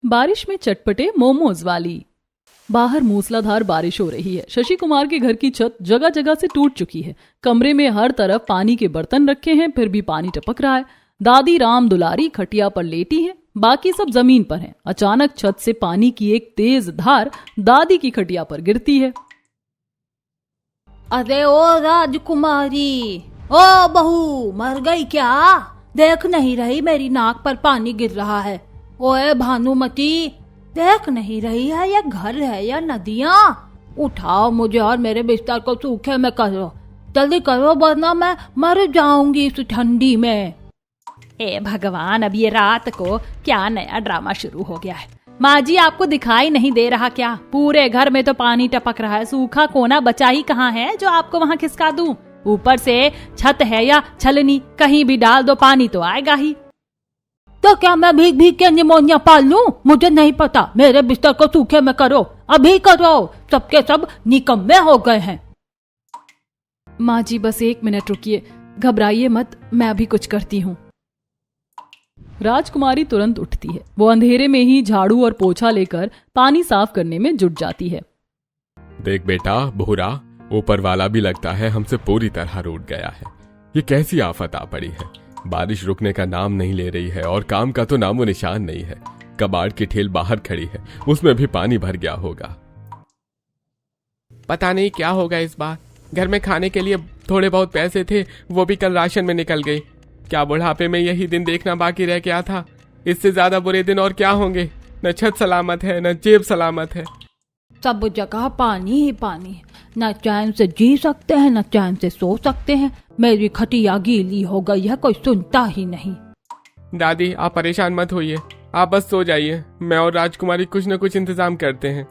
बारिश में चटपटे मोमोज वाली। बाहर मूसलाधार बारिश हो रही है। शशि कुमार के घर की छत जगह जगह से टूट चुकी है। कमरे में हर तरफ पानी के बर्तन रखे हैं, फिर भी पानी टपक रहा है। दादी राम दुलारी खटिया पर लेटी है, बाकी सब जमीन पर हैं। अचानक छत से पानी की एक तेज धार दादी की खटिया पर गिरती है। अरे ओ राजकुमारी, ओ बहू, मर गई क्या? देख नहीं रही मेरी नाक पर पानी गिर रहा है? ओए भानुमती, देख नहीं रही है ये घर है या नदियाँ? उठाओ मुझे और मेरे बिस्तर को सूखे में करो, जल्दी करो वरना मैं मर जाऊंगी इस ठंडी में। ए भगवान, अब ये रात को क्या नया ड्रामा शुरू हो गया है? माँ जी, आपको दिखाई नहीं दे रहा क्या? पूरे घर में तो पानी टपक रहा है, सूखा कोना बचा ही कहाँ है जो आपको वहाँ खिसका दूं? ऊपर से छत है या छलनी, कहीं भी डाल दो पानी तो आएगा ही। तो क्या मैं भीग भीग के निमोनिया पाल लूं? मुझे नहीं पता, मेरे बिस्तर को सूखे में करो, अभी करो, सबके सब निकम्मे हो गए हैं। माँ जी बस 1 मिनट रुकिए, घबराइए मत, मैं अभी कुछ करती हूँ। राजकुमारी तुरंत उठती है। वो अंधेरे में ही झाड़ू और पोछा लेकर पानी साफ करने में जुट जाती है। देख बेटा बहुरा, ऊपर वाला भी लगता है हमसे पूरी तरह रूठ गया है। ये कैसी आफत आ पड़ी है? बारिश रुकने का नाम नहीं ले रही है और काम का तो नामो निशान नहीं है। कबाड़ की ठेल बाहर खड़ी है, उसमें भी पानी भर गया होगा। पता नहीं क्या होगा इस बार। घर में खाने के लिए थोड़े बहुत पैसे थे, वो भी कल राशन में निकल गए। क्या बुढ़ापे में यही दिन देखना बाकी रह गया था? इससे ज्यादा बुरे दिन और क्या होंगे? न छत सलामत है, न जेब सलामत है। सब जगह पानी ही पानी है, न चैन से जी सकते हैं न चैन से सो सकते हैं। मेरी खटिया गीली हो गई है, कोई सुनता ही नहीं। दादी, आप परेशान मत होइए, आप बस सो जाइए, मैं और राजकुमारी कुछ न कुछ इंतजाम करते हैं।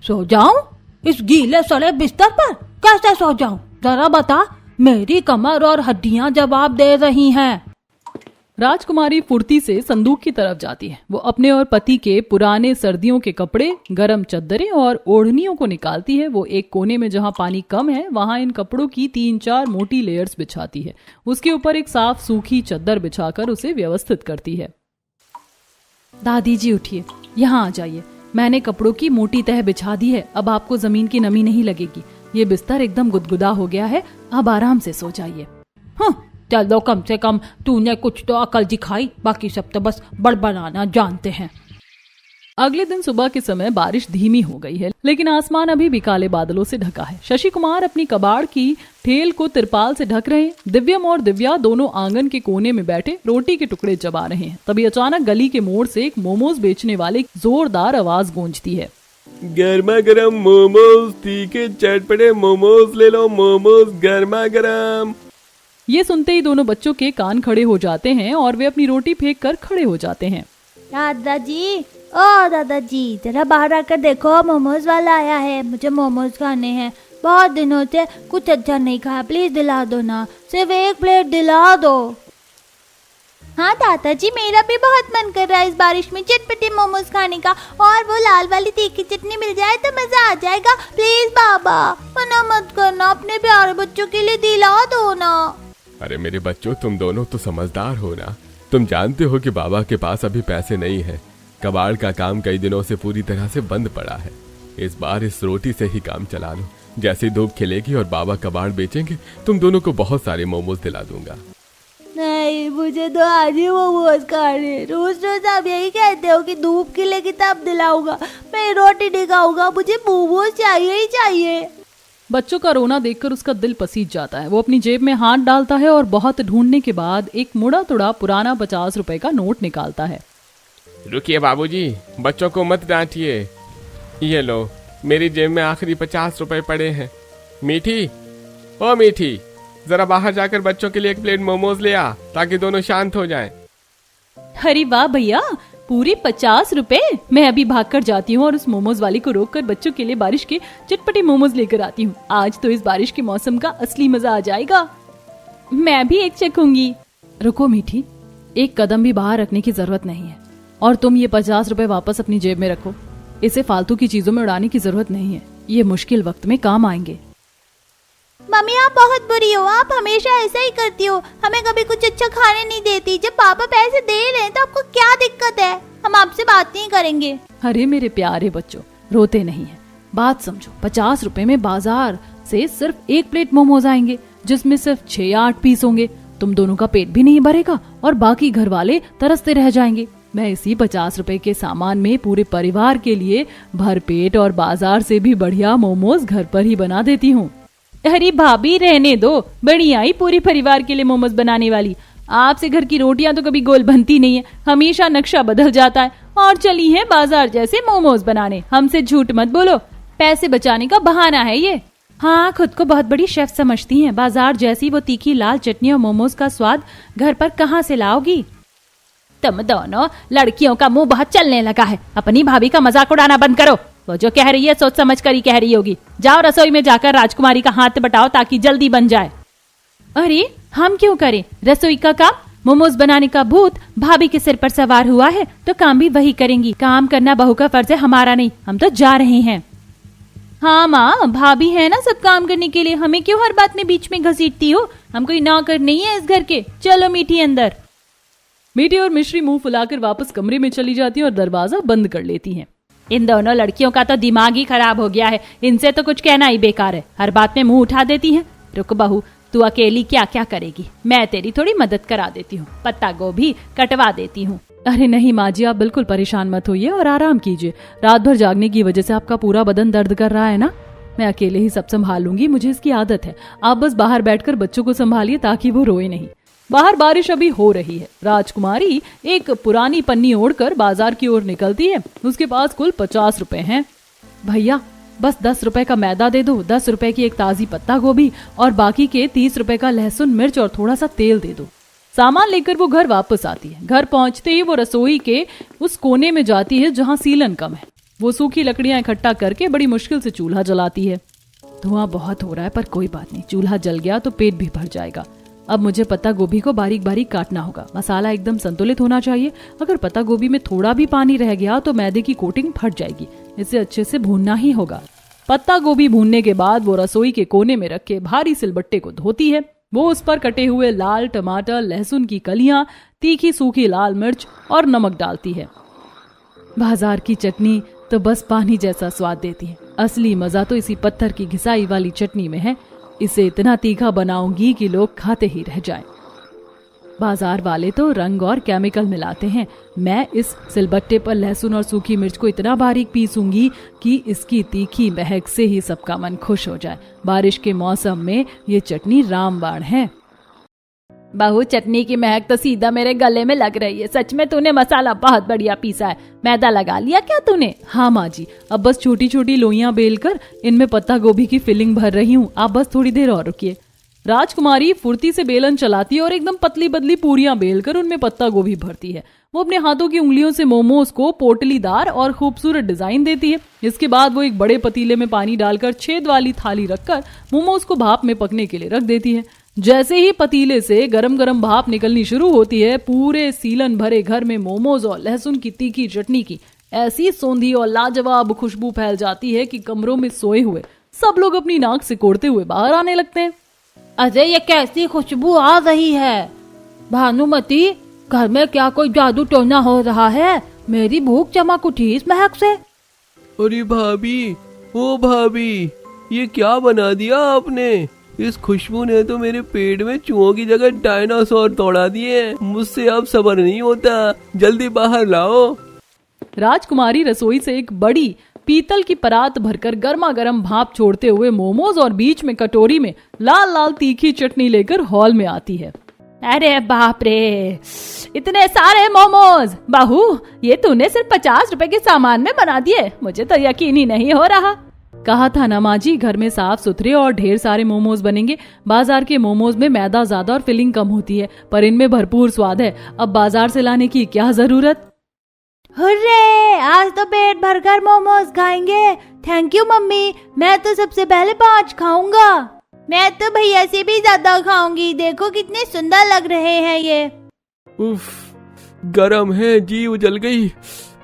सो जाऊं इस गीले सड़े बिस्तर पर? कैसे सो जाऊं? जरा बता, मेरी कमर और हड्डियां जवाब दे रही हैं। राजकुमारी फुर्ती से संदूक की तरफ जाती है। वो अपने और पति के पुराने सर्दियों के कपड़े, गरम चद्दरें और ओढ़नियों को निकालती है। वो एक कोने में जहां पानी कम है वहां इन कपड़ों की 3-4 मोटी लेयर्स बिछाती है। उसके ऊपर एक साफ सूखी चद्दर बिछाकर उसे व्यवस्थित करती है। दादी जी उठिए, यहाँ आ जाइए, मैंने कपड़ों की मोटी तह बिछा दी है, अब आपको जमीन की नमी नहीं लगेगी। ये बिस्तर एकदम गुदगुदा हो गया है, अब आराम से सो जाइए। चलो, कम से कम तूने कुछ तो अकल दिखाई, बाकी सब तो बस बड़बड़ाना जानते हैं। अगले दिन सुबह के समय बारिश धीमी हो गई है, लेकिन आसमान अभी भी काले बादलों से ढका है। शशि कुमार अपनी कबाड़ की ठेल को तिरपाल से ढक रहे हैं। दिव्यम और दिव्या दोनों आंगन के कोने में बैठे रोटी के टुकड़े चबा रहे हैं। तभी अचानक गली के मोड़ से एक मोमोज बेचने वाले की जोरदार आवाज गूंजती है। गर्मा गर्म मोमोज, तीखे चटपटे मोमोज ले लो, मोमोज गर्मा गर्म। ये सुनते ही दोनों बच्चों के कान खड़े हो जाते हैं और वे अपनी रोटी फेंक कर खड़े हो जाते हैं। दादाजी, ओ दादाजी, जरा बाहर आकर देखो, मोमोज वाला आया है, मुझे मोमोज खाने हैं। बहुत दिनों से कुछ अच्छा नहीं खाया, प्लीज दिला दो ना, सिर्फ 1 प्लेट दिला दो। हाँ दादाजी, मेरा भी बहुत मन कर रहा है इस बारिश में चटपटे मोमोज खाने का, और वो लाल वाली तीखी चटनी मिल जाए तो मजा आ जाएगा। प्लीज बाबा, मना मत करना, अपने प्यारे बच्चों के लिए दिला दो ना। अरे मेरे बच्चों, तुम दोनों तो समझदार हो ना। तुम जानते हो कि बाबा के पास अभी पैसे नहीं है। कबाड़ का काम कई दिनों से पूरी तरह से बंद पड़ा है। इस बार इस रोटी से ही काम चला लो। जैसे धूप खिलेगी और बाबा कबाड़ बेचेंगे, तुम दोनों को बहुत सारे मोमोज दिला दूंगा। नहीं, मुझे तो आज ही मोमोज खाने। रोज रोज आप यही कहते हो कि धूप खिलेगी तब दिलाऊंगा, मैं रोटी नहीं खाऊंगा, मुझे मोमोज चाहिए ही चाहिए। बच्चों का रोना देखकर उसका दिल पसीज जाता है। वो अपनी जेब में हाथ डालता है और बहुत ढूंढने के बाद एक मुड़ा तुड़ा पुराना 50 रुपए का नोट निकालता है। रुकिए बाबूजी, बच्चों को मत डांटिए। ये लो, मेरी जेब में आखिरी 50 रुपए पड़े हैं। मीठी, ओ मीठी, जरा बाहर जाकर बच्चों के लिए 1 प्लेट मोमोज ले आ, ताकि दोनों शांत हो जाएं। अरे वाह भैया, पूरे 50 रुपए! मैं अभी भागकर जाती हूँ और उस मोमोज वाली को रोककर बच्चों के लिए बारिश के चटपटे मोमोज लेकर आती हूँ। आज तो इस बारिश के मौसम का असली मजा आ जाएगा। मैं भी एक चखूंगी। रुको मीठी, एक कदम भी बाहर रखने की जरूरत नहीं है, और तुम ये 50 रुपए वापस अपनी जेब में रखो। इसे फालतू की चीजों में उड़ाने की जरूरत नहीं है, ये मुश्किल वक्त में काम आएंगे। मम्मी, आप बहुत बुरी हो, आप हमेशा ऐसा ही करती हो, हमें कभी कुछ अच्छा खाने नहीं देती। जब पापा पैसे दे रहे हैं तो आपको क्या दिक्कत है? हम आपसे बात नहीं करेंगे। अरे मेरे प्यारे बच्चों, रोते नहीं है, बात समझो। 50 रुपए में बाजार से सिर्फ 1 प्लेट मोमोज आएंगे, जिसमें सिर्फ 6 या 8 पीस होंगे। तुम दोनों का पेट भी नहीं भरेगा और बाकी घर वाले तरसते रह जाएंगे। मैं इसी 50 रुपए के सामान में पूरे परिवार के लिए भरपेट और बाजार से भी बढ़िया मोमोज घर पर ही बना देती हूँ। अरे भाभी रहने दो, बढ़िया ही पूरी परिवार के लिए मोमोज बनाने वाली। आपसे घर की रोटियां तो कभी गोल बनती नहीं है, हमेशा नक्शा बदल जाता है। और चली है बाजार जैसे मोमोज बनाने। हमसे झूठ मत बोलो, पैसे बचाने का बहाना है ये। हाँ, खुद को बहुत बड़ी शेफ समझती हैं। बाजार जैसी वो तीखी लाल चटनी और मोमोज का स्वाद घर पर कहाँ से लाओगी? तुम दोनों लड़कियों का मुंह बहुत चलने लगा है। अपनी भाभी का मजाक उड़ाना बंद करो। वो जो कह रही है सोच समझ कर ही कह रही होगी। जाओ रसोई में जाकर राजकुमारी का हाथ बटाओ ताकि जल्दी बन जाए। अरे हम क्यों करें रसोई का काम? मोमोज बनाने का भूत भाभी के सिर पर सवार हुआ है तो काम भी वही करेंगी। काम करना बहू का फर्ज है, हमारा नहीं। हम तो जा रहे हैं। हाँ माँ, भाभी है ना सब काम करने के लिए, हमें क्यों हर बात में बीच में घसीटती हो? हम कोई नौकर नहीं है इस घर के। चलो मीठी अंदर। मीठी और मिश्री मुंह फुलाकर वापस कमरे में चली जाती हैं और दरवाजा बंद कर लेती हैं। इन दोनों लड़कियों का तो दिमाग ही खराब हो गया है। इनसे तो कुछ कहना ही बेकार है, हर बात में मुंह उठा देती हैं। रुक बहू, तू अकेली क्या क्या करेगी, मैं तेरी थोड़ी मदद करा देती हूँ। पत्ता गोभी कटवा देती हूँ। अरे नहीं माँ जी, आप बिल्कुल परेशान मत होइए और आराम कीजिए। रात भर जागने की वजह से आपका पूरा बदन दर्द कर रहा है ना। मैं अकेले ही सब संभाल लूंगी, मुझे इसकी आदत है। आप बस बाहर बैठकर बच्चों को संभालिए ताकि वो रोए नहीं। बाहर बारिश अभी हो रही है। राजकुमारी एक पुरानी पन्नी ओढ़कर बाजार की ओर निकलती है। उसके पास कुल 50 रुपए हैं। भैया बस 10 रुपए का मैदा दे दो, 10 रुपए की एक ताजी पत्ता गोभी और बाकी के 30 रुपए का लहसुन मिर्च और थोड़ा सा तेल दे दो। सामान लेकर वो घर वापस आती है। घर पहुंचते ही वो रसोई के उस कोने में जाती है जहां सीलन कम है। वो सूखी लकड़ियां इकट्ठा करके बड़ी मुश्किल से चूल्हा जलाती है। धुआं बहुत हो रहा है पर कोई बात नहीं, चूल्हा जल गया तो पेट भी भर जाएगा। अब मुझे पत्ता गोभी को बारीक बारीक काटना होगा। मसाला एकदम संतुलित होना चाहिए। अगर पत्ता गोभी में थोड़ा भी पानी रह गया तो मैदे की कोटिंग फट जाएगी। इसे अच्छे से भूनना ही होगा। पत्ता गोभी भूनने के बाद वो रसोई के कोने में रखे भारी सिलबट्टे को धोती है। वो उस पर कटे हुए लाल टमाटर, लहसुन की कलियां, तीखी सूखी लाल मिर्च और नमक डालती है। बाजार की चटनी तो बस पानी जैसा स्वाद देती है। असली मजा तो इसी पत्थर की घिसाई वाली चटनी में है। इसे इतना तीखा बनाऊंगी कि लोग खाते ही रह जाएं। बाजार वाले तो रंग और केमिकल मिलाते हैं। मैं इस सिलबट्टे पर लहसुन और सूखी मिर्च को इतना बारीक पीसूंगी कि इसकी तीखी महक से ही सबका मन खुश हो जाए। बारिश के मौसम में ये चटनी रामबाण है। बहू, चटनी की महक तो सीधा मेरे गले में लग रही है। सच में तूने मसाला बहुत बढ़िया पीसा है। मैदा लगा लिया क्या तूने? हाँ माँ जी, अब बस छोटी छोटी लोइयां बेलकर इनमें पत्ता गोभी की फिलिंग भर रही हूँ। आप बस थोड़ी देर और रुकिए। राजकुमारी फुर्ती से बेलन चलाती है और एकदम पतली पतली पूरियां बेलकर उनमें पत्ता गोभी भरती है। वो अपने हाथों की उंगलियों से मोमोज को पोटलीदार और खूबसूरत डिजाइन देती है। इसके बाद वो एक बड़े पतीले में पानी डालकर छेद वाली थाली रखकर मोमोज को भाप में पकने के लिए रख देती है। जैसे ही पतीले से गरम गरम भाप निकलनी शुरू होती है, पूरे सीलन भरे घर में मोमोज और लहसुन की तीखी चटनी की ऐसी सौंधी और लाजवाब खुशबू फैल जाती है कि कमरों में सोए हुए सब लोग अपनी नाक सिकोड़ते हुए बाहर आने लगते हैं। अरे ये कैसी खुशबू आ रही है? भानुमती, घर में क्या कोई जादू टोना हो रहा है? मेरी भूख चमक उठी इस महक से। अरे भाभी, ओ भाभी, ये क्या बना दिया आपने? इस खुशबू ने तो मेरे पेट में चूहों की जगह डायनासोर दौड़ा दिए। मुझसे अब सब्र नहीं होता, जल्दी बाहर लाओ। राजकुमारी रसोई से एक बड़ी पीतल की परात भरकर गर्मा गर्म भाप छोड़ते हुए मोमोज और बीच में कटोरी में लाल लाल तीखी चटनी लेकर हॉल में आती है। अरे बाप रे, इतने सारे मोमोज! बहू, ये तूने सिर्फ 50 रुपए के सामान में बना दिए। मुझे तो यकीन ही नहीं हो रहा। कहा था ना माँ जी, घर में साफ सुथरे और ढेर सारे मोमोज बनेंगे। बाजार के मोमोज में मैदा ज्यादा और फिलिंग कम होती है, पर इनमें भरपूर स्वाद है। अब बाजार से लाने की क्या जरूरत। हुर्रे, आज तो पेट भरकर मोमोज खाएंगे। थैंक यू मम्मी, मैं तो सबसे पहले 5 खाऊंगा। मैं तो भैया से भी ज्यादा खाऊंगी। देखो कितने सुंदर लग रहे हैं ये। उफ, गरम है, जीव जल गई।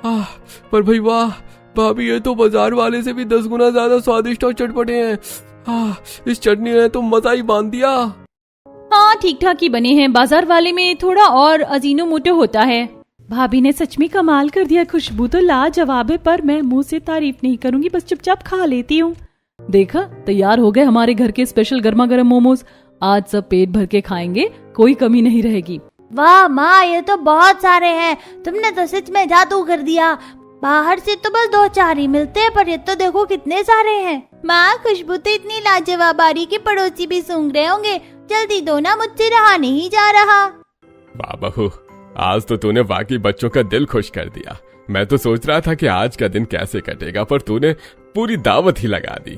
पर भाई वाह भाभी, ये तो बाजार वाले से भी 10 गुना ज्यादा स्वादिष्ट और चटपटे हैं। इस चटनी ने तो मजा ही बांध दिया। हाँ, ठीक ठाक ही बने हैं। बाजार वाले में थोड़ा और अजीनोमोटो होता है। भाभी ने सच में कमाल कर दिया, खुशबू तो लाजवाब है, पर मैं मुंह से तारीफ नहीं करूंगी, बस चुपचाप खा लेती हूँ। देखा, तैयार हो गए हमारे घर के स्पेशल गर्मा गर्म मोमोज। आज सब पेट भर के खाएंगे, कोई कमी नहीं रहेगी। वाह माँ, ये तो बहुत सारे हैं, तुमने तो सच में जादू कर दिया। बाहर से तो बस 2-4 ही मिलते हैं, पर ये तो देखो कितने सारे हैं। माँ, खुशबू तो इतनी लाजवाब आ रही कि पड़ोसी भी सूंघ रहे होंगे। जल्दी दो ना, मुझसे रहा नहीं जा रहा। वाह बहू, आज तो तूने वाकई बच्चों का दिल खुश कर दिया। मैं तो सोच रहा था कि आज का दिन कैसे कटेगा, पर तूने पूरी दावत ही लगा दी।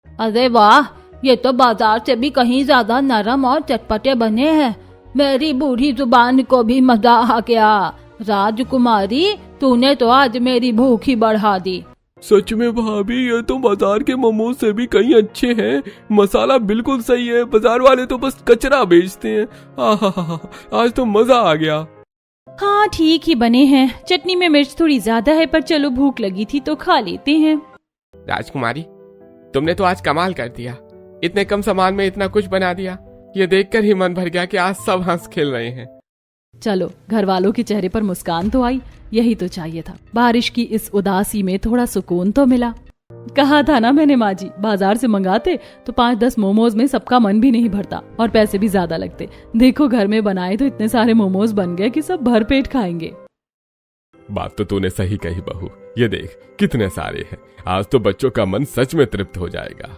अरे वाह, ये तो बाजार से भी कहीं ज्यादा नरम और चटपटे बने हैं। मेरी बूढ़ी जुबान को भी मजा आ गया। राजकुमारी, तूने तो आज मेरी भूख ही बढ़ा दी। सच में भाभी, ये तो बाजार के मोमोज से भी कहीं अच्छे हैं। मसाला बिल्कुल सही है, बाजार वाले तो बस कचरा बेचते हैं। आहा, आज तो मजा आ गया। हाँ, ठीक ही बने हैं। चटनी में मिर्च थोड़ी ज्यादा है, पर चलो भूख लगी थी तो खा लेते हैं। राजकुमारी, तुमने तो आज कमाल कर दिया। इतने कम सामान में इतना कुछ बना दिया। ये देखकर ही मन भर गया कि आज सब हंस खेल रहे हैं। चलो, घर वालों के चेहरे पर मुस्कान तो आई, यही तो चाहिए था। बारिश की इस उदासी में थोड़ा सुकून तो मिला। कहा था ना मैंने माँ जी, बाजार से मंगाते तो 5-10 मोमोज में सबका मन भी नहीं भरता और पैसे भी ज्यादा लगते। देखो, घर में बनाए तो इतने सारे मोमोज बन गए कि सब भर पेट खाएंगे। बात तो तूने सही कही बहू, ये देख कितने सारे हैं। आज तो बच्चों का मन सच में तृप्त हो जाएगा।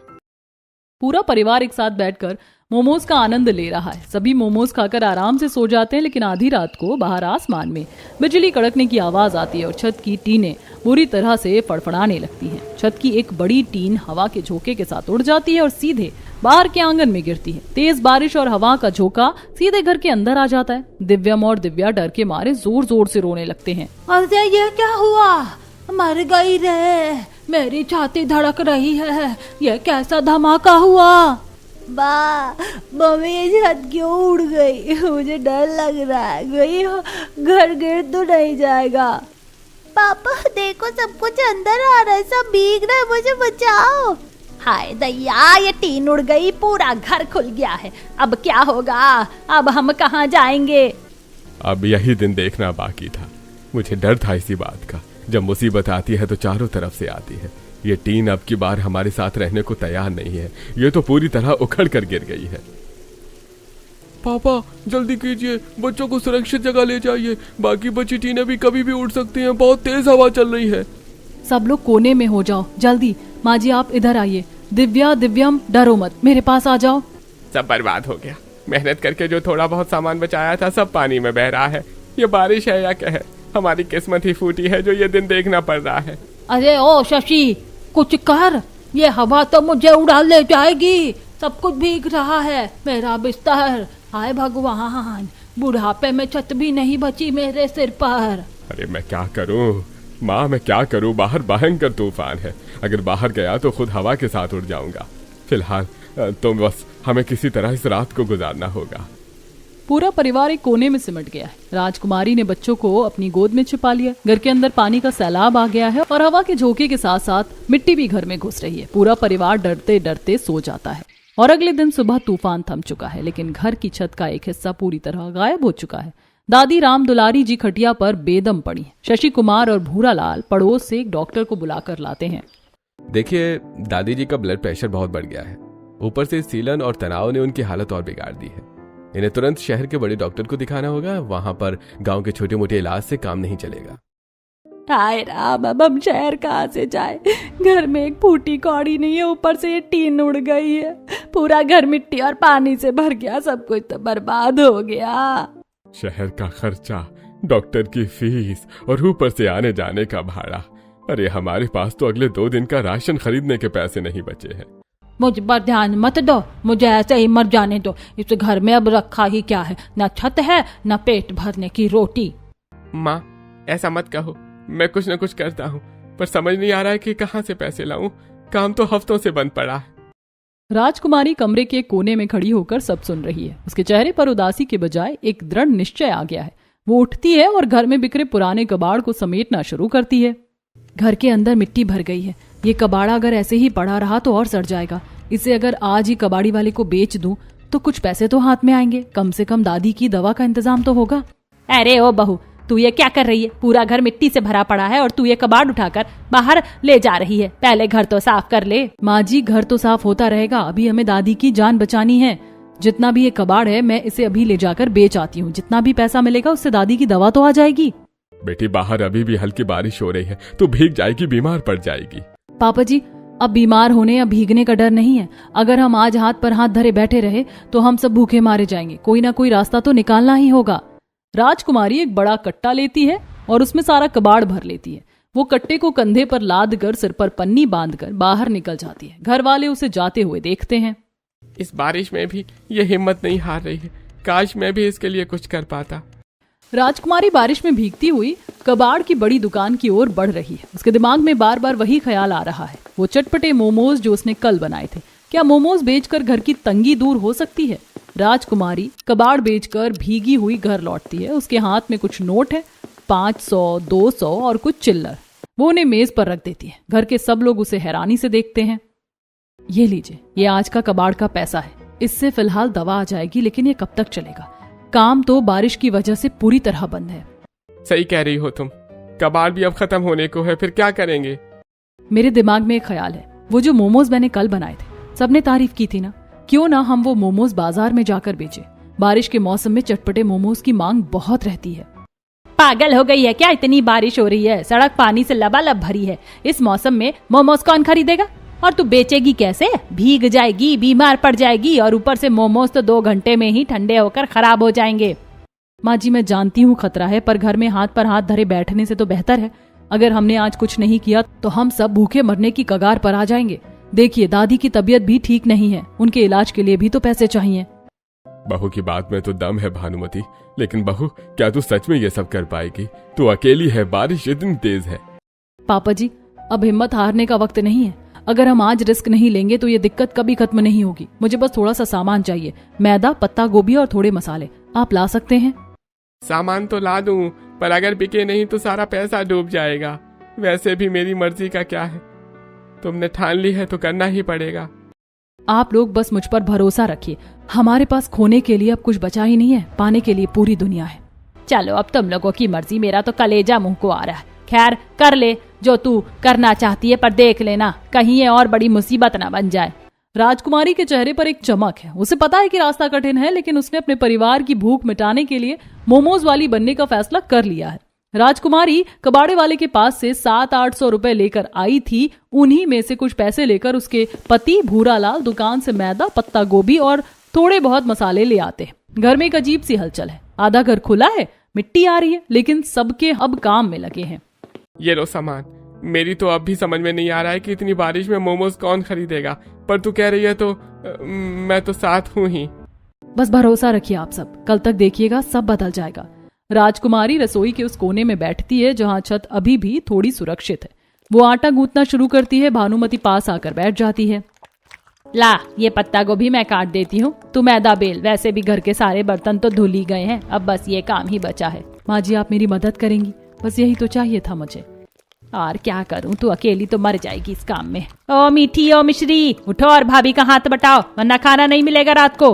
पूरा परिवार एक साथ बैठकर मोमोज का आनंद ले रहा है। सभी मोमोज खाकर आराम से सो जाते हैं, लेकिन आधी रात को बाहर आसमान में बिजली कड़कने की आवाज आती है और छत की टीनें बुरी तरह से फड़फड़ाने लगती हैं। छत की एक बड़ी टीन हवा के झोंके के साथ उड़ जाती है और सीधे बाहर के आंगन में गिरती है। तेज बारिश और हवा का झोंका सीधे घर के अंदर आ जाता है। दिव्यम और दिव्या डर के मारे जोर जोर से रोने लगते हैं। अरे ये क्या हुआ? मर गई रे, मेरी छाती धड़क रही है। ये कैसा धमाका हुआ? मम्मी, ये छत क्यों उड़ गई? मुझे डर लग रहा है, कहीं घर गिर तो नहीं जाएगा। पापा देखो, सब कुछ अंदर आ रहा है, सब भीग रहा है, मुझे बचाओ। हाय दैया, ये टीन उड़ गई, पूरा घर खुल गया है। अब क्या होगा? अब हम कहाँ जाएंगे? अब यही दिन देखना बाकी था। मुझे डर था इसी बात का। जब मुसीबत आती है तो चारों तरफ से आती है। ये टीन अब की बार हमारे साथ रहने को तैयार नहीं है। ये तो पूरी तरह उखड़ कर गिर गई है। पापा जल्दी कीजिए, बच्चों को सुरक्षित जगह ले जाइए। बाकी बची टीनें भी कभी भी उड़ सकती हैं, बहुत तेज हवा चल रही है। सब लोग कोने में हो जाओ, जल्दी। माँ जी, आप इधर आइए। दिव्या, दिव्यम, डरो मत, मेरे पास आ जाओ। सब बर्बाद हो गया। मेहनत करके जो थोड़ा बहुत सामान बचाया था, सब पानी में बह रहा है। ये बारिश है या क्या है? हमारी किस्मत ही फूटी है जो ये दिन देखना पड़ रहा है। अरे ओ शशि, कुछ कर, ये हवा तो मुझे उड़ा ले जाएगी। सब कुछ भीग रहा है, मेरा बिस्तर। हाय भगवान, बुढ़ापे में छत भी नहीं बची मेरे सिर पर। अरे मैं क्या करूं माँ, मैं क्या करूं? बाहर भयंकर तूफान है। अगर बाहर गया तो खुद हवा के साथ उड़ जाऊंगा। फिलहाल तो बस हमें किसी तरह इस रात को गुजारना होगा। पूरा परिवार एक कोने में सिमट गया है। राजकुमारी ने बच्चों को अपनी गोद में छिपा लिया। घर के अंदर पानी का सैलाब आ गया है और हवा के झोंके के साथ साथ मिट्टी भी घर में घुस रही है। पूरा परिवार डरते डरते सो जाता है और अगले दिन सुबह तूफान थम चुका है, लेकिन घर की छत का एक हिस्सा पूरी तरह गायब हो चुका है। दादी राम दुलारी जी खटिया पर बेदम पड़ी है। शशि कुमार और भूरालाल पड़ोस से एक डॉक्टर को बुलाकर लाते हैं। देखिए, दादी जी का ब्लड प्रेशर बहुत बढ़ गया है। ऊपर से सीलन और तनाव ने उनकी हालत और बिगाड़ दी है। इन्हें तुरंत शहर के बड़े डॉक्टर को दिखाना होगा। वहां पर गांव के छोटे मोटे इलाज से काम नहीं चलेगा। हाय राम, अब हम शहर कहाँ से जाए? घर में एक फूटी कौड़ी नहीं है, ऊपर से ये टीन उड़ गई है। पूरा घर मिट्टी और पानी से भर गया, सब कुछ तो बर्बाद हो गया। शहर का खर्चा, डॉक्टर की फीस और ऊपर से आने जाने का भाड़ा। अरे हमारे पास तो अगले 2 दिन का राशन खरीदने के पैसे नहीं बचे हैं। मुझ पर ध्यान मत दो, मुझे ऐसे ही मर जाने दो। इस घर में अब रखा ही क्या है? न छत है, न पेट भरने की रोटी। माँ, ऐसा मत कहो। मैं कुछ न कुछ करता हूँ, पर समझ नहीं आ रहा है कि कहाँ से पैसे लाऊं। काम तो हफ्तों से बंद पड़ा है। राजकुमारी कमरे के कोने में खड़ी होकर सब सुन रही है। उसके चेहरे पर उदासी के बजाय एक दृढ़ निश्चय आ गया है। वो उठती है और घर में बिखरे पुराने कबाड़ को समेटना शुरू करती है। घर के अंदर मिट्टी भर गई है। ये कबाड़ा अगर ऐसे ही पड़ा रहा तो और सड़ जाएगा। इसे अगर आज ही कबाड़ी वाले को बेच दूं तो कुछ पैसे तो हाथ में आएंगे। कम से कम दादी की दवा का इंतजाम तो होगा। अरे ओ बहू, तू ये क्या कर रही है? पूरा घर मिट्टी से भरा पड़ा है और तू ये कबाड़ उठाकर बाहर ले जा रही है। पहले घर तो साफ कर ले। माँ जी, घर तो साफ होता रहेगा, अभी हमें दादी की जान बचानी है। जितना भी ये कबाड़ है मैं इसे अभी ले जाकर बेच आती हूँ। जितना भी पैसा मिलेगा उससे दादी की दवा तो आ जाएगी। बेटी, बाहर अभी भी हल्की बारिश हो रही है, तू भीग जाएगी, बीमार पड़ जाएगी। पापा जी, अब बीमार होने या भीगने का डर नहीं है। अगर हम आज हाथ पर हाथ धरे बैठे रहे तो हम सब भूखे मारे जाएंगे। कोई ना कोई रास्ता तो निकालना ही होगा। राजकुमारी एक बड़ा कट्टा लेती है और उसमें सारा कबाड़ भर लेती है। वो कट्टे को कंधे पर लाद कर सिर पर पन्नी बांधकर बाहर निकल जाती है। घर वाले उसे जाते हुए देखते हैं। इस बारिश में भी ये हिम्मत नहीं हार रही है। काश मैं भी इसके लिए कुछ कर पाता। राजकुमारी बारिश में भीगती हुई कबाड़ की बड़ी दुकान की ओर बढ़ रही है। उसके दिमाग में बार बार वही ख्याल आ रहा है, वो चटपटे मोमोज जो उसने कल बनाए थे। क्या मोमोज बेचकर घर की तंगी दूर हो सकती है? राजकुमारी कबाड़ बेचकर भीगी हुई घर लौटती है। उसके हाथ में कुछ नोट है, 500, 200 और कुछ चिल्लर। वो उन्हें मेज पर रख देती है। घर के सब लोग उसे हैरानी से देखते हैं। ये लीजिए, ये आज का कबाड़ का पैसा है। इससे फिलहाल दवा आ जाएगी, लेकिन ये कब तक चलेगा? काम तो बारिश की वजह से पूरी तरह बंद है। सही कह रही हो तुम, कबाड़ भी अब खत्म होने को है, फिर क्या करेंगे? मेरे दिमाग में एक ख्याल है, वो जो मोमोज मैंने कल बनाए थे, सबने तारीफ की थी ना, क्यों ना हम वो मोमोज बाजार में जाकर बेचें। बारिश के मौसम में चटपटे मोमोज की मांग बहुत रहती है। पागल हो गई है क्या? इतनी बारिश हो रही है, सड़क पानी से लबालब भरी है। इस मौसम में मोमोज कौन खरीदेगा? और तू बेचेगी कैसे? भीग जाएगी, बीमार पड़ जाएगी, और ऊपर से मोमोज तो 2 घंटे में ही ठंडे होकर खराब हो जाएंगे। माँ जी, मैं जानती हूँ खतरा है, पर घर में हाथ पर हाथ धरे बैठने से तो बेहतर है। अगर हमने आज कुछ नहीं किया तो हम सब भूखे मरने की कगार पर आ जाएंगे। देखिए, दादी की तबीयत भी ठीक नहीं है, उनके इलाज के लिए भी तो पैसे चाहिए। बहू की बात में तो दम है भानुमति, लेकिन बहू, क्या तू सच में ये सब कर पाएगी? तू अकेली है, बारिश इतनी तेज है। पापा जी, अब हिम्मत हारने का वक्त नहीं है। अगर हम आज रिस्क नहीं लेंगे तो ये दिक्कत कभी खत्म नहीं होगी। मुझे बस थोड़ा सा सामान चाहिए, मैदा, पत्ता गोभी और थोड़े मसाले। आप ला सकते हैं? सामान तो ला दूं, पर अगर बिके नहीं तो सारा पैसा डूब जाएगा। वैसे भी मेरी मर्जी का क्या है, तुमने ठान ली है तो करना ही पड़ेगा। आप लोग बस मुझ पर भरोसा रखिए। हमारे पास खोने के लिए अब कुछ बचा ही नहीं है, पाने के लिए पूरी दुनिया है। चलो, अब तुम लोगों की मर्जी, मेरा तो कलेजा मुंह को आ रहा है। खैर, कर ले जो तू करना चाहती है, पर देख लेना कहीं ये और बड़ी मुसीबत ना बन जाए। राजकुमारी के चेहरे पर एक चमक है। उसे पता है कि रास्ता कठिन है, लेकिन उसने अपने परिवार की भूख मिटाने के लिए मोमोज वाली बनने का फैसला कर लिया है। राजकुमारी कबाड़े वाले के पास से 700-800 रुपए लेकर आई थी। उन्हीं में से कुछ पैसे लेकर उसके पति भूरालाल दुकान से मैदा, पत्ता गोभी और थोड़े बहुत मसाले ले आते हैं। घर में एक अजीब सी हलचल है। आधा घर खुला है, मिट्टी आ रही है, लेकिन सबके अब काम में लगे हैं। ये लो सामान। मेरी तो अब भी समझ में नहीं आ रहा है कि इतनी बारिश में मोमोज कौन खरीदेगा, पर तू कह रही है तो मैं तो साथ हूँ ही। बस भरोसा रखिए आप सब, कल तक देखिएगा सब बदल जाएगा। राजकुमारी रसोई के उस कोने में बैठती है जहाँ छत अभी भी थोड़ी सुरक्षित है। वो आटा गूंथना शुरू करती है। भानुमति पास आकर बैठ जाती है। ला, ये पत्ता गोभी मैं काट देती हूँ, तू मैदा बेल। वैसे भी घर के सारे बर्तन तो धुल ही गए हैं, अब बस ये काम ही बचा है। माँ जी, आप मेरी मदद करेंगी? बस यही तो चाहिए था मुझे। और क्या करूं, तू अकेली तो मर जाएगी इस काम में। ओ मीठी, ओ मिश्री, उठो और भाभी का हाथ बटाओ, वरना खाना नहीं मिलेगा रात को।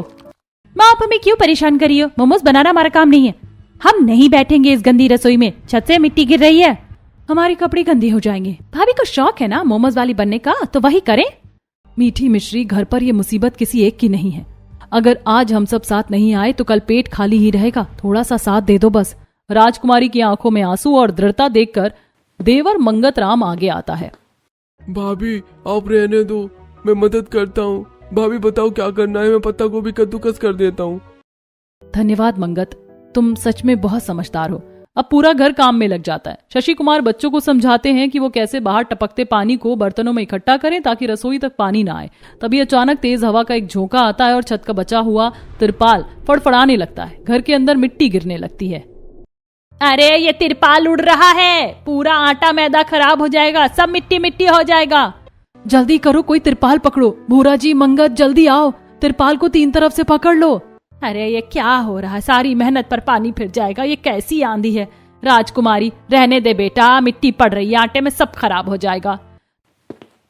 माँ, आप हमें क्यों परेशान करी हो? मोमोज बनाना हमारा काम नहीं है। हम नहीं बैठेंगे इस गंदी रसोई में, छत से मिट्टी गिर रही है। हमारे कपड़े गंदे हो जाएंगे। भाभी को शौक है ना मोमोज वाली बनने का, तो वही करें। मीठी मिश्री, घर पर ये मुसीबत किसी एक की नहीं है। अगर आज हम सब साथ नहीं आए तो कल पेट खाली ही रहेगा। थोड़ा सा साथ दे दो बस। राजकुमारी की आंखों में आंसू और दृढ़ता देखकर देवर मंगत राम आगे आता है। भाभी, आप रहने दो, मैं मदद करता हूँ। भाभी बताओ क्या करना है, मैं पत्ता गोभी कद्दूकस कर देता हूँ। धन्यवाद मंगत, तुम सच में बहुत समझदार हो। अब पूरा घर काम में लग जाता है। शशि कुमार बच्चों को समझाते हैं कि वो कैसे बाहर टपकते पानी को बर्तनों में इकट्ठा करें ताकि रसोई तक पानी ना आए। तभी अचानक तेज हवा का एक झोंका आता है और छत का बचा हुआ तिरपाल फड़फड़ाने लगता है। घर के अंदर मिट्टी गिरने लगती है। अरे, ये तिरपाल उड़ रहा है, पूरा आटा मैदा खराब हो जाएगा, सब मिट्टी मिट्टी हो जाएगा। जल्दी करो, कोई तिरपाल पकड़ो। भूरा जी, मंगत, जल्दी आओ, तिरपाल को 3 तरफ से पकड़ लो। अरे, ये क्या हो रहा है? सारी मेहनत पर पानी फिर जाएगा। ये कैसी आंधी है? राजकुमारी, रहने दे बेटा, मिट्टी पड़ रही है आटे में, सब खराब हो जाएगा।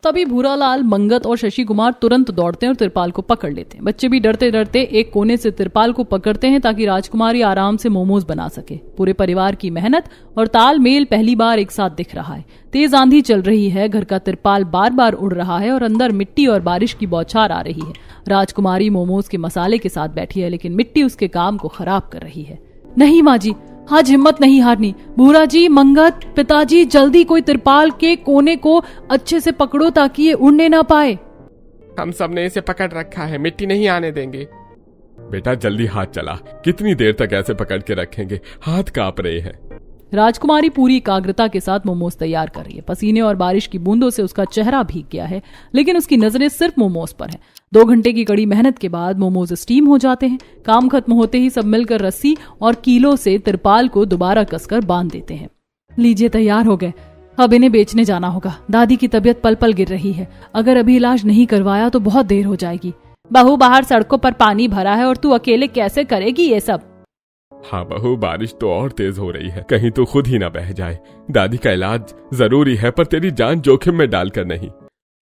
तभी भूरालाल, मंगत और शशि कुमार तुरंत दौड़ते हैं और तिरपाल को पकड़ लेते हैं। बच्चे भी डरते डरते एक कोने से तिरपाल को पकड़ते हैं ताकि राजकुमारी आराम से मोमोज बना सके। पूरे परिवार की मेहनत और तालमेल पहली बार एक साथ दिख रहा है। तेज आंधी चल रही है, घर का तिरपाल बार बार उड़ रहा है और अंदर मिट्टी और बारिश की बौछार आ रही है। राजकुमारी मोमोज के मसाले के साथ बैठी है, लेकिन मिट्टी उसके काम को खराब कर रही है। नहीं माँ जी, आज हिम्मत नहीं हारनी। भूरा जी, मंगत, पिताजी, जल्दी कोई तिरपाल के कोने को अच्छे से पकड़ो ताकि ये उड़ने ना पाए। हम सब ने इसे पकड़ रखा है, मिट्टी नहीं आने देंगे। बेटा जल्दी हाथ चला, कितनी देर तक ऐसे पकड़ के रखेंगे, हाथ कांप रहे हैं। राजकुमारी पूरी एकाग्रता के साथ मोमोज तैयार कर रही है। पसीने और बारिश की बूंदों से उसका चेहरा भीग गया है, लेकिन उसकी नजरें सिर्फ मोमोज पर हैं। 2 घंटे की कड़ी मेहनत के बाद मोमोज स्टीम हो जाते हैं। काम खत्म होते ही सब मिलकर रस्सी और कीलों से तिरपाल को दोबारा कसकर बांध देते हैं। लीजिए, तैयार हो गए। अब इन्हें बेचने जाना होगा। दादी की तबीयत पल पल गिर रही है। अगर अभी इलाज नहीं करवाया तो बहुत देर हो जाएगी। बहू, बाहर सड़कों पर पानी भरा है और तू अकेले कैसे करेगी ये सब? हाँ बहू, बारिश तो और तेज हो रही है, कहीं तो खुद ही ना बह जाए। दादी का इलाज जरूरी है, पर तेरी जान जोखिम में डालकर नहीं।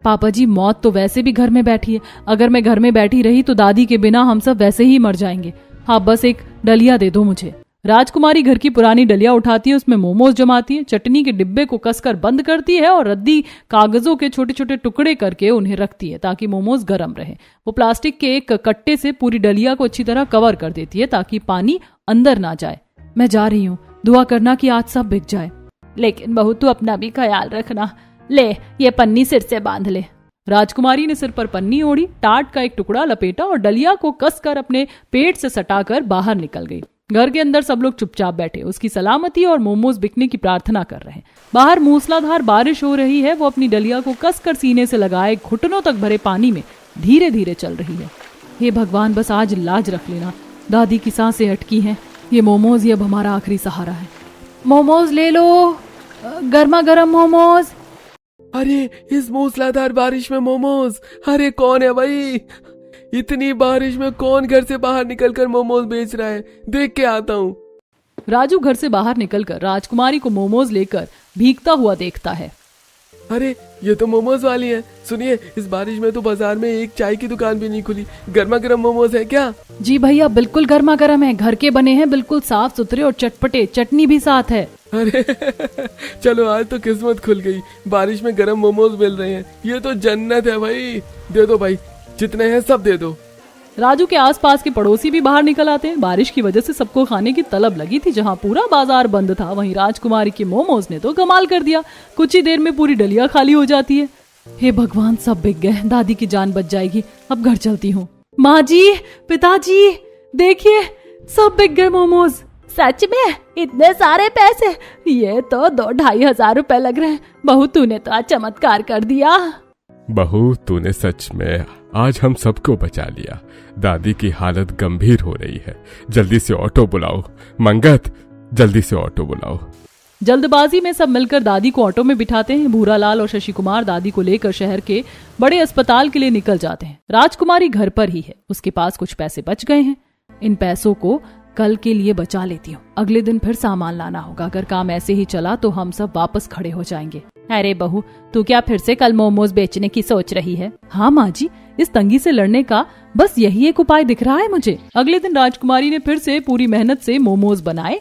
पापा जी, मौत तो वैसे भी घर में बैठी है। अगर मैं घर में बैठी रही तो दादी के बिना हम सब वैसे ही मर जाएंगे। हाँ, बस एक डलिया दे दो मुझे। राजकुमारी घर की पुरानी डलिया उठाती है, उसमें मोमोज जमाती है, चटनी के डिब्बे को कसकर बंद करती है और रद्दी कागजों के छोटे छोटे टुकड़े करके उन्हें रखती है ताकि मोमोज गर्म रहे। वो प्लास्टिक के एक कट्टे से पूरी डलिया को अच्छी तरह कवर कर देती है ताकि पानी अंदर ना जाए। मैं जा रही हूँ, दुआ करना कि आज सब बिक जाए। लेकिन बहू, तू अपना भी ख्याल रखना। ले, ये पन्नी सिर से बांध ले। राजकुमारी ने सिर पर पन्नी ओढ़ी, टाट का एक टुकड़ा लपेटा और डलिया को कसकर अपने पेट से सटाकर बाहर निकल गई। घर के अंदर सब लोग चुपचाप बैठे उसकी सलामती और मोमोज बिकने की प्रार्थना कर रहे हैं। बाहर मूसलाधार बारिश हो रही है। वो अपनी डलिया को कसकर सीने से लगाए घुटनों तक भरे पानी में धीरे धीरे चल रही है। हे भगवान, बस आज लाज रख लेना। दादी की सांसें अटकी हैं। ये मोमोज ही अब हमारा आखिरी सहारा है। मोमोज ले लो, गर्मा गर्म मोमोज। अरे इस मूसलाधार बारिश में मोमोज! अरे कौन है भाई? इतनी बारिश में कौन घर से बाहर निकलकर मोमोज बेच रहा है? देख के आता हूँ। राजू घर से बाहर निकलकर राजकुमारी को मोमोज लेकर भीगता हुआ देखता है। अरे ये तो मोमोज वाली है। सुनिए, इस बारिश में तो बाजार में एक चाय की दुकान भी नहीं खुली। गर्मा गर्म मोमोज है क्या? जी भैया, बिल्कुल गर्मा गर्म है। घर के बने हैं, बिल्कुल साफ सुथरे और चटपटे। चटनी भी साथ है। अरे चलो, आज तो किस्मत खुल गई। बारिश में गर्म मोमोज मिल रहे हैं। ये तो जन्नत है भाई। दे दो भाई, जितने हैं सब दे दो। राजू के आसपास के पड़ोसी भी बाहर निकल आते हैं। बारिश की वजह से सबको खाने की तलब लगी थी। जहां पूरा बाजार बंद था, वहीं राजकुमारी के मोमोज ने तो कमाल कर दिया। कुछ ही देर में पूरी डलिया खाली हो जाती है। हे भगवान, सब बिक गए। दादी की जान बच जाएगी। अब घर चलती हूँ। माँ जी, पिताजी, देखिए सब बिक गए मोमोज। सच में? इतने सारे पैसे? ये तो 2-2.5 हजार रुपए लग रहे हैं। बहू, तूने तो आज चमत्कार कर दिया। बहू, तूने सच में आज हम सबको बचा लिया। दादी की हालत गंभीर हो रही है। जल्दी से ऑटो बुलाओ। मंगत, जल्दी से ऑटो बुलाओ। जल्दबाजी में सब मिलकर दादी को ऑटो में बिठाते हैं। भूरालाल और शशि कुमार दादी को लेकर शहर के बड़े अस्पताल के लिए निकल जाते हैं। राजकुमारी घर पर ही है। उसके पास कुछ पैसे बच गए हैं। इन पैसों को कल के लिए बचा लेती हूँ। अगले दिन फिर सामान लाना होगा। अगर काम ऐसे ही चला तो हम सब वापस खड़े हो जाएंगे। अरे बहू, तू क्या फिर से कल मोमोज बेचने की सोच रही है? हाँ माँ जी, इस तंगी से लड़ने का बस यही एक उपाय दिख रहा है मुझे। अगले दिन राजकुमारी ने फिर से पूरी मेहनत से मोमोज बनाए,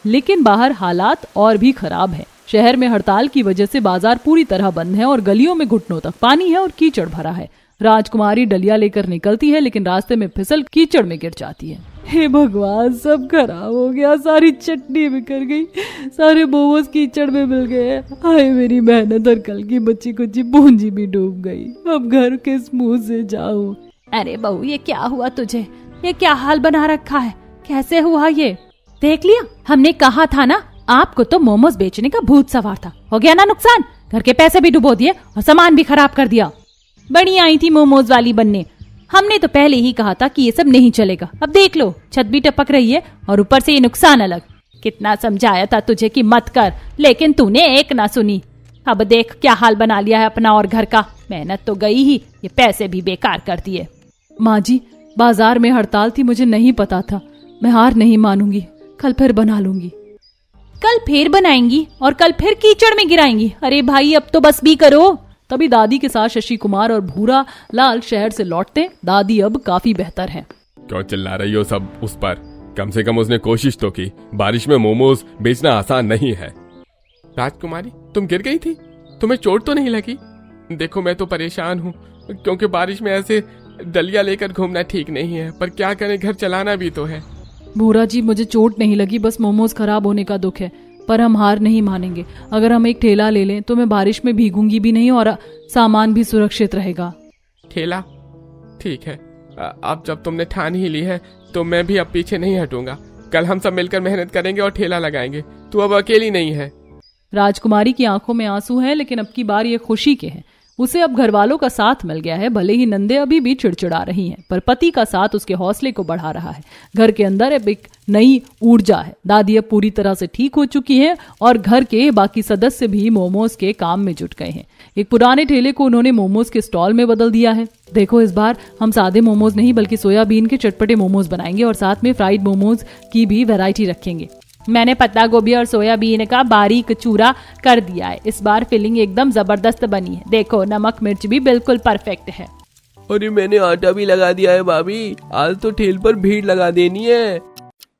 लेकिन बाहर हालात और भी खराब है। शहर में हड़ताल की वजह से बाजार पूरी तरह बंद है और गलियों में घुटनों तक पानी है और कीचड़ भरा है। राजकुमारी डलिया लेकर निकलती है, लेकिन रास्ते में फिसल कीचड़ में गिर जाती है। हे भगवान, सब खराब हो गया। सारी चटनी बिखर गई, सारे मोमोज कीचड़ में मिल गए। हाय, मेरी मेहनत और कल की बच्ची कुची पूंजी भी डूब गई। अब घर किस मुंह से जाऊं? अरे बहू, ये क्या हुआ तुझे? ये क्या हाल बना रखा है? कैसे हुआ ये? देख लिया, हमने कहा था ना, आपको तो मोमोज बेचने का भूत सवार था। हो गया ना नुकसान? घर के पैसे भी डुबो दिए और सामान भी खराब कर दिया। बड़ी आई थी मोमोज वाली बनने। हमने तो पहले ही कहा था कि ये सब नहीं चलेगा। अब देख लो, छत भी टपक रही है और ऊपर से ये नुकसान अलग। कितना समझाया था तुझे कि मत कर, लेकिन तूने एक ना सुनी। अब देख क्या हाल बना लिया है अपना और घर का। मेहनत तो गई ही, ये पैसे भी बेकार कर दिए। माँ जी, बाजार में हड़ताल थी, मुझे नहीं पता था। मैं हार नहीं मानूंगी, कल फिर बना लूंगी। कल फिर बनाएंगी और कल फिर कीचड़ में गिराएंगी? अरे भाई, अब तो बस भी करो। तभी दादी के साथ शशि कुमार और भूरा लाल शहर से लौटते। दादी अब काफी बेहतर हैं। क्यों चिल्ला रही हो सब उस पर? कम से कम उसने कोशिश तो की। बारिश में मोमोज बेचना आसान नहीं है। राजकुमारी, तुम गिर गई थी? तुम्हें चोट तो नहीं लगी? देखो मैं तो परेशान हूँ, क्योंकि बारिश में ऐसे डलिया लेकर घूमना ठीक नहीं है, पर क्या करें, घर चलाना भी तो है। भूरा जी, मुझे चोट नहीं लगी, बस मोमोज खराब होने का दुख है, पर हम हार नहीं मानेंगे। अगर हम एक ठेला ले लें तो मैं बारिश में भीगूंगी भी नहीं और सामान भी सुरक्षित रहेगा। ठेला? ठीक है, अब जब तुमने ठान ही ली है तो मैं भी अब पीछे नहीं हटूंगा। कल हम सब मिलकर मेहनत करेंगे और ठेला लगाएंगे। तू अब अकेली नहीं है। राजकुमारी की आंखों में आंसू हैं, लेकिन अब की बार ये खुशी के हैं। उसे अब घर वालों का साथ मिल गया है। भले ही नंदे अभी भी चिड़चिड़ा रही हैं, पर पति का साथ उसके हौसले को बढ़ा रहा है। घर के अंदर अब एक नई ऊर्जा है। दादी अब पूरी तरह से ठीक हो चुकी है और घर के बाकी सदस्य भी मोमोज के काम में जुट गए हैं। एक पुराने ठेले को उन्होंने मोमोज के स्टॉल में बदल दिया है। देखो, इस बार हम सादे मोमोज नहीं बल्कि सोयाबीन के चटपटे मोमोज बनाएंगे और साथ में फ्राइड मोमोज की भी वैरायटी रखेंगे। मैंने पत्ता गोभी और सोयाबीन का बारीक चूरा कर दिया है। इस बार फिलिंग एकदम जबरदस्त बनी है। देखो, नमक मिर्च भी बिल्कुल परफेक्ट है। अरे मैंने आटा भी लगा दिया है भाभी, आज तो ठेल पर भीड़ लगा देनी है।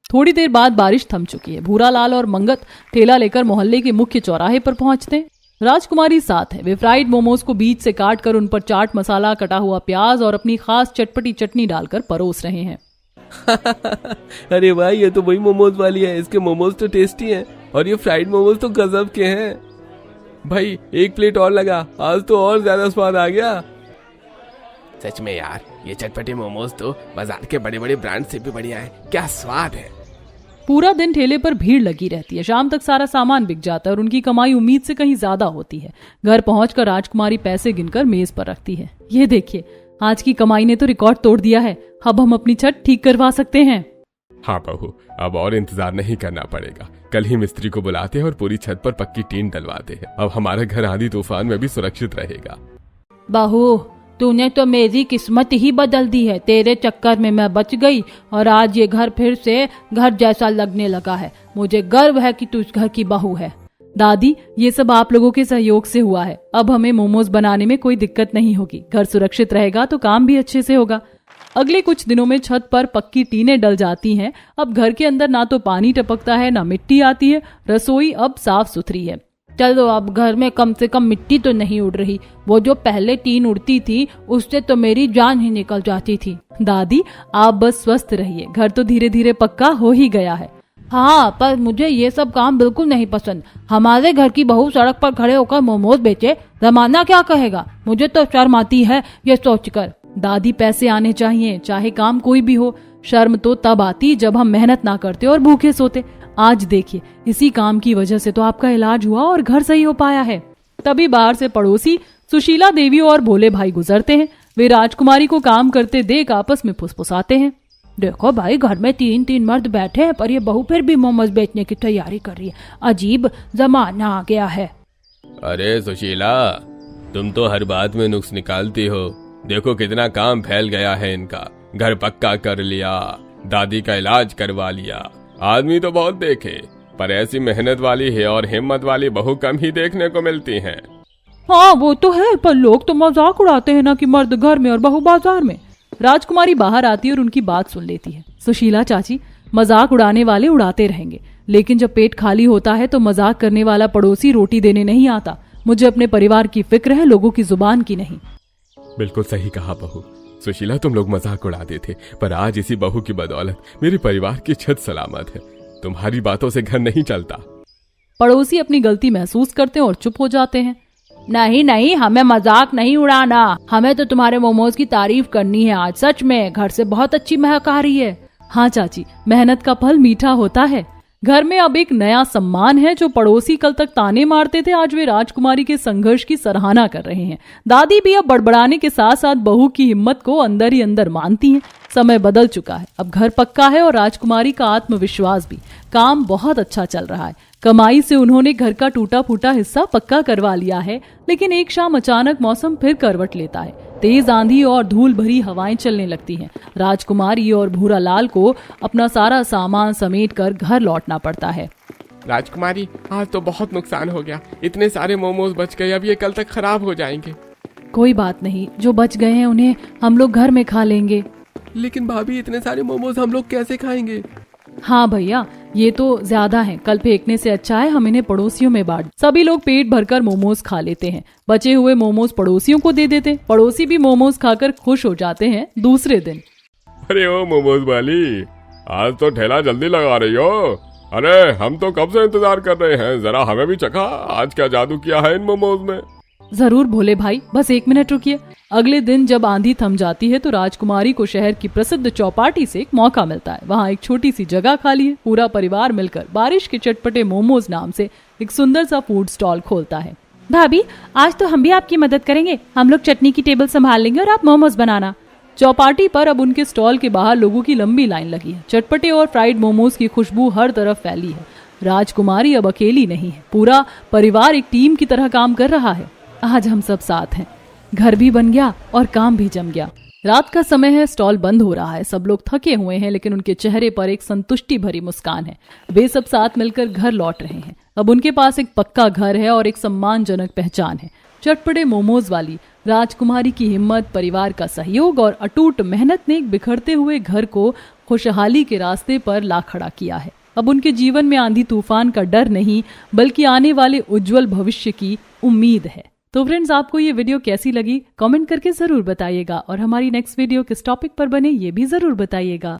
थोड़ी देर बाद बारिश थम चुकी है। भूरा लाल और मंगत ठेला लेकर मोहल्ले के मुख्य चौराहे पर पहुंचते हैं। राजकुमारी साथ है। वे फ्राइड मोमोज को बीच से काट कर उन पर चाट मसाला, कटा हुआ प्याज और अपनी खास चटपटी चटनी डालकर परोस रहे हैं। अरे भाई, ये तो वही मोमोज वाली है। इसके मोमोज तो टेस्टी हैं और ये फ्राइड मोमोज तो गजब के हैं। भाई एक प्लेट और लगा, आज तो और ज्यादा स्वाद आ गया। सच में यार, ये चटपटे मोमोज तो बाजार के बड़े बड़े ब्रांड से भी बढ़िया है। क्या स्वाद है। पूरा दिन ठेले पर भीड़ लगी रहती है। शाम तक सारा सामान बिक जाता है और उनकी कमाई उम्मीद से कहीं ज्यादा होती है। घर पहुंचकर राजकुमारी पैसे गिनकर मेज पर रखती है। ये देखिए, आज की कमाई ने तो रिकॉर्ड तोड़ दिया है। अब हम अपनी छत ठीक करवा सकते हैं। हाँ बहू, अब और इंतजार नहीं करना पड़ेगा। कल ही मिस्त्री को बुलाते हैं और पूरी छत पर पक्की टीन डलवाते हैं। अब हमारा घर आंधी तूफान में भी सुरक्षित रहेगा। बहू, तूने तो मेरी किस्मत ही बदल दी है। तेरे चक्कर में मैं बच गई और आज ये घर फिर से घर जैसा लगने लगा है। मुझे गर्व है कि तू इस घर की बहू है। दादी, ये सब आप लोगों के सहयोग से हुआ है। अब हमें मोमोज बनाने में कोई दिक्कत नहीं होगी। घर सुरक्षित रहेगा तो काम भी अच्छे से होगा। अगले कुछ दिनों में छत पर पक्की टीनें डल जाती हैं। अब घर के अंदर ना तो पानी टपकता है, ना मिट्टी आती है। रसोई अब साफ सुथरी है। चलो, अब घर में कम से कम मिट्टी तो नहीं उड़ रही। वो जो पहले टीन उड़ती थी उससे तो मेरी जान ही निकल जाती थी। दादी, आप बस स्वस्थ रहिए। घर तो धीरे धीरे पक्का हो ही गया है। हाँ, पर मुझे ये सब काम बिल्कुल नहीं पसंद। हमारे घर की बहू सड़क पर खड़े होकर मोमोज बेचे, जमाना क्या कहेगा। मुझे तो शर्म आती है ये सोचकर। दादी, पैसे आने चाहिए, चाहे काम कोई भी हो। शर्म तो तब आती जब हम मेहनत ना करते और भूखे सोते। आज देखिए, इसी काम की वजह से तो आपका इलाज हुआ और घर सही हो पाया है। तभी बाहर से पड़ोसी सुशीला देवी और भोले भाई गुजरते हैं। वे राजकुमारी को काम करते देख आपस में फुसफुसाते हैं। देखो भाई, घर में 3 मर्द बैठे हैं, पर ये बहू फिर भी मोमोज बेचने की तैयारी कर रही है। अजीब जमाना आ गया है। अरे सुशीला, तुम तो हर बात में नुक्स निकालती हो। देखो कितना काम फैल गया है इनका। घर पक्का कर लिया, दादी का इलाज करवा लिया। आदमी तो बहुत देखे, पर ऐसी मेहनत वाली है और हिम्मत वाली बहू कम ही देखने को मिलती हैं। हाँ, वो तो है, पर लोग तो मजाक उड़ाते हैं ना कि मर्द घर में और बहू बाजार में। राजकुमारी बाहर आती है और उनकी बात सुन लेती है। सुशीला चाची, मजाक उड़ाने वाले उड़ाते रहेंगे, लेकिन जब पेट खाली होता है तो मजाक करने वाला पड़ोसी रोटी देने नहीं आता। मुझे अपने परिवार की फिक्र है, लोगों की जुबान की नहीं। बिल्कुल सही कहा बहू। सुशीला, तुम लोग मजाक उड़ाते थे, पर आज इसी बहू की बदौलत मेरे परिवार की छत सलामत है। तुम्हारी बातों से घर नहीं चलता। पड़ोसी अपनी गलती महसूस करते हैं और चुप हो जाते हैं। नहीं नहीं, हमें मजाक नहीं उड़ाना। हमें तो तुम्हारे मोमोज की तारीफ करनी है। आज सच में घर से बहुत अच्छी महक आ रही है। हाँ चाची, मेहनत का फल मीठा होता है। घर में अब एक नया सम्मान है। जो पड़ोसी कल तक ताने मारते थे, आज वे राजकुमारी के संघर्ष की सराहना कर रहे हैं। दादी भी अब बड़बड़ाने के साथ साथ बहू की हिम्मत को अंदर ही अंदर मानती हैं। समय बदल चुका है, अब घर पक्का है और राजकुमारी का आत्मविश्वास भी। काम बहुत अच्छा चल रहा है। कमाई से उन्होंने घर का टूटा फूटा हिस्सा पक्का करवा लिया है। लेकिन एक शाम अचानक मौसम फिर करवट लेता है। तेज आंधी और धूल भरी हवाएं चलने लगती हैं। राजकुमारी और भूरा लाल को अपना सारा सामान समेट कर घर लौटना पड़ता है। राजकुमारी आज तो बहुत नुकसान हो गया, इतने सारे मोमोज बच गए, अब ये कल तक खराब हो जाएंगे। कोई बात नहीं, जो बच गए हैं उन्हें हम लोग घर में खा लेंगे। लेकिन भाभी इतने सारे मोमोज हम लोग कैसे खाएंगे? हाँ भैया, ये तो ज्यादा है, कल फेंकने से अच्छा है हम इन्हें पड़ोसियों में बांट। सभी लोग पेट भरकर मोमोज खा लेते हैं, बचे हुए मोमोज पड़ोसियों को दे देते, पड़ोसी भी मोमोज खाकर खुश हो जाते हैं। दूसरे दिन, अरे ओ मोमोज वाली, आज तो ठेला जल्दी लगा रही हो। अरे हम तो कब से इंतजार कर रहे हैं, जरा हमें भी चखा, आज क्या जादू किया है इन मोमोज में। जरूर भोले भाई, बस 1 मिनट रुकिए। अगले दिन जब आंधी थम जाती है तो राजकुमारी को शहर की प्रसिद्ध चौपाटी से एक मौका मिलता है। वहाँ एक छोटी सी जगह खाली है, पूरा परिवार मिलकर बारिश के चटपटे मोमोज नाम से एक सुंदर सा फूड स्टॉल खोलता है। भाभी, आज तो हम भी आपकी मदद करेंगे, हम लोग चटनी की टेबल संभाल लेंगे और आप मोमोज बनाना। चौपाटी पर अब उनके स्टॉल के बाहर लोगों की लंबी लाइन लगी है। चटपटे और फ्राइड मोमोज की खुशबू हर तरफ फैली है। राजकुमारी अब अकेली नहीं है, पूरा परिवार एक टीम की तरह काम कर रहा है। आज हम सब साथ हैं, घर भी बन गया और काम भी जम गया। रात का समय है, स्टॉल बंद हो रहा है, सब लोग थके हुए हैं, लेकिन उनके चेहरे पर एक संतुष्टि भरी मुस्कान है। वे सब साथ मिलकर घर लौट रहे हैं। अब उनके पास एक पक्का घर है और एक सम्मानजनक पहचान है। चटपटे मोमोज वाली राजकुमारी की हिम्मत, परिवार का सहयोग और अटूट मेहनत ने एक बिखरते हुए घर को खुशहाली के रास्ते पर ला खड़ा किया है। अब उनके जीवन में आंधी तूफान का डर नहीं, बल्कि आने वाले उज्जवल भविष्य की उम्मीद है। तो फ्रेंड्स, आपको ये वीडियो कैसी लगी कमेंट करके जरूर बताइएगा और हमारी नेक्स्ट वीडियो किस टॉपिक पर बने ये भी जरूर बताइएगा।